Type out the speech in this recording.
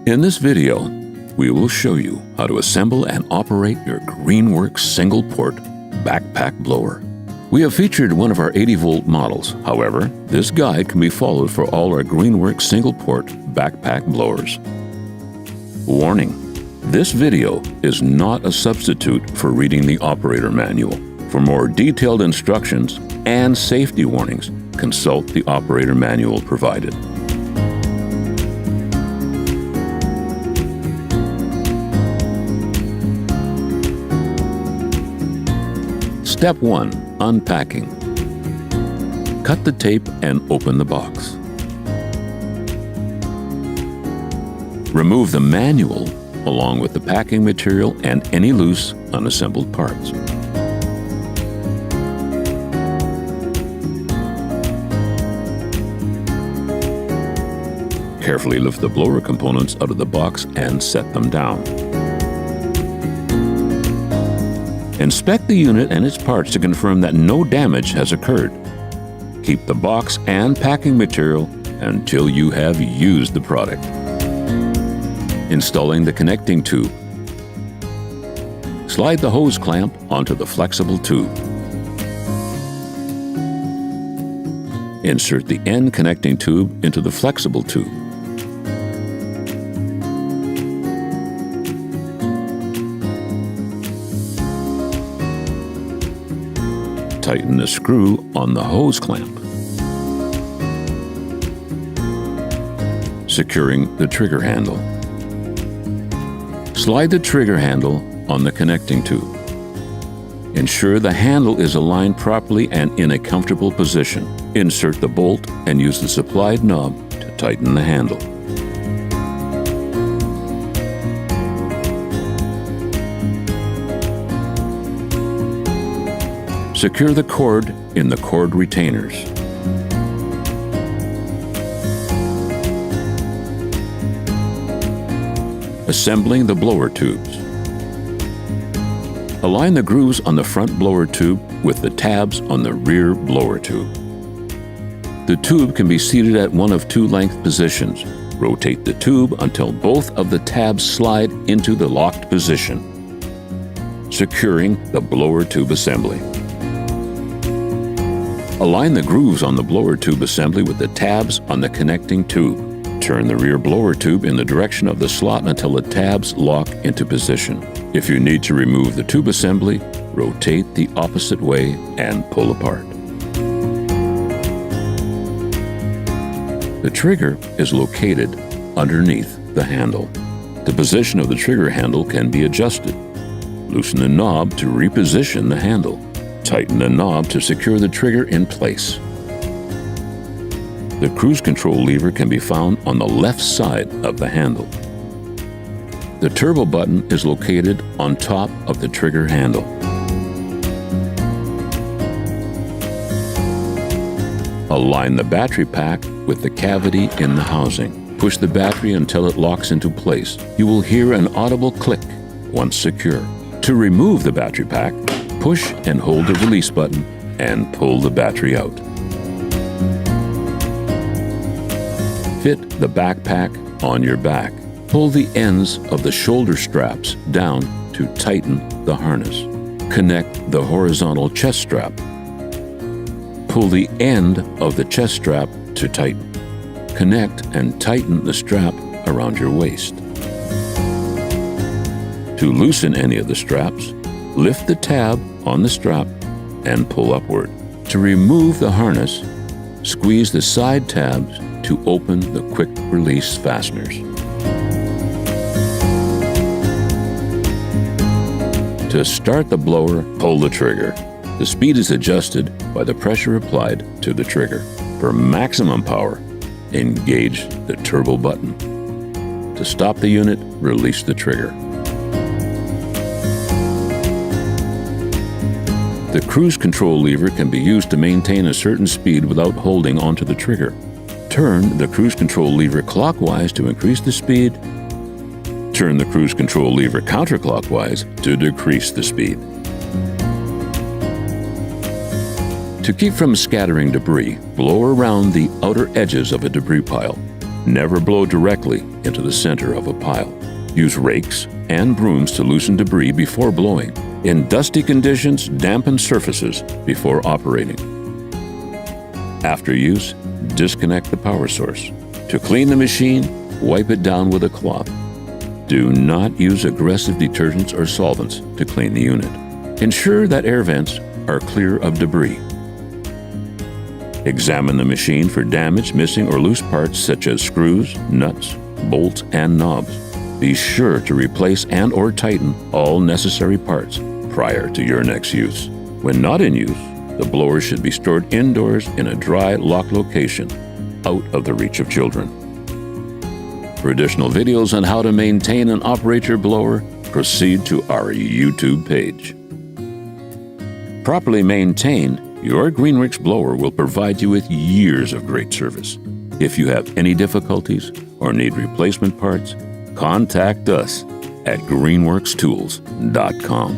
In this video, we will show you how to assemble and operate your Greenworks single-port backpack blower. We have featured one of our 80-volt models. However, this guide can be followed for all our Greenworks single-port backpack blowers. Warning: this video is not a substitute for reading the operator manual. For more detailed instructions and safety warnings, consult the operator manual provided. Step 1. Unpacking. Cut the tape and open the box. Remove the manual along with the packing material and any loose, unassembled parts. Carefully lift the blower components out of the box and set them down. Inspect the unit and its parts to confirm that no damage has occurred. Keep the box and packing material until you have used the product. Installing the connecting tube. Slide the hose clamp onto the flexible tube. Insert the end connecting tube into the flexible tube. Tighten the screw on the hose clamp. Securing the trigger handle. Slide the trigger handle on the connecting tube. Ensure the handle is aligned properly and in a comfortable position. Insert the bolt and use the supplied knob to tighten the handle. Secure the cord in the cord retainers. Assembling the blower tubes. Align the grooves on the front blower tube with the tabs on the rear blower tube. The tube can be seated at one of two length positions. Rotate the tube until both of the tabs slide into the locked position. Securing the blower tube assembly. Align the grooves on the blower tube assembly with the tabs on the connecting tube. Turn the rear blower tube in the direction of the slot until the tabs lock into position. If you need to remove the tube assembly, rotate the opposite way and pull apart. The trigger is located underneath the handle. The position of the trigger handle can be adjusted. Loosen the knob to reposition the handle. Tighten the knob to secure the trigger in place. The cruise control lever can be found on the left side of the handle. The turbo button is located on top of the trigger handle. Align the battery pack with the cavity in the housing. Push the battery until it locks into place. You will hear an audible click once secure. To remove the battery pack, push and hold the release button and pull the battery out. Fit the backpack on your back. Pull the ends of the shoulder straps down to tighten the harness. Connect the horizontal chest strap. Pull the end of the chest strap to tighten. Connect and tighten the strap around your waist. To loosen any of the straps, lift the tab on the strap and pull upward. To remove the harness, squeeze the side tabs to open the quick release fasteners. To start the blower, pull the trigger. The speed is adjusted by the pressure applied to the trigger. For maximum power, engage the turbo button. To stop the unit, release the trigger. The cruise control lever can be used to maintain a certain speed without holding onto the trigger. Turn the cruise control lever clockwise to increase the speed. Turn the cruise control lever counterclockwise to decrease the speed. To keep from scattering debris, blow around the outer edges of a debris pile. Never blow directly into the center of a pile. Use rakes and brooms to loosen debris before blowing. In dusty conditions, dampen surfaces before operating. After use, disconnect the power source. To clean the machine, wipe it down with a cloth. Do not use aggressive detergents or solvents to clean the unit. Ensure that air vents are clear of debris. Examine the machine for damaged, missing, or loose parts such as screws, nuts, bolts, and knobs. Be sure to replace and/or tighten all necessary parts prior to your next use. When not in use, the blower should be stored indoors in a dry, locked location, out of the reach of children. For additional videos on how to maintain and operate your blower, proceed to our YouTube page. Properly maintained, your Greenworks blower will provide you with years of great service. If you have any difficulties or need replacement parts, contact us at greenworkstools.com.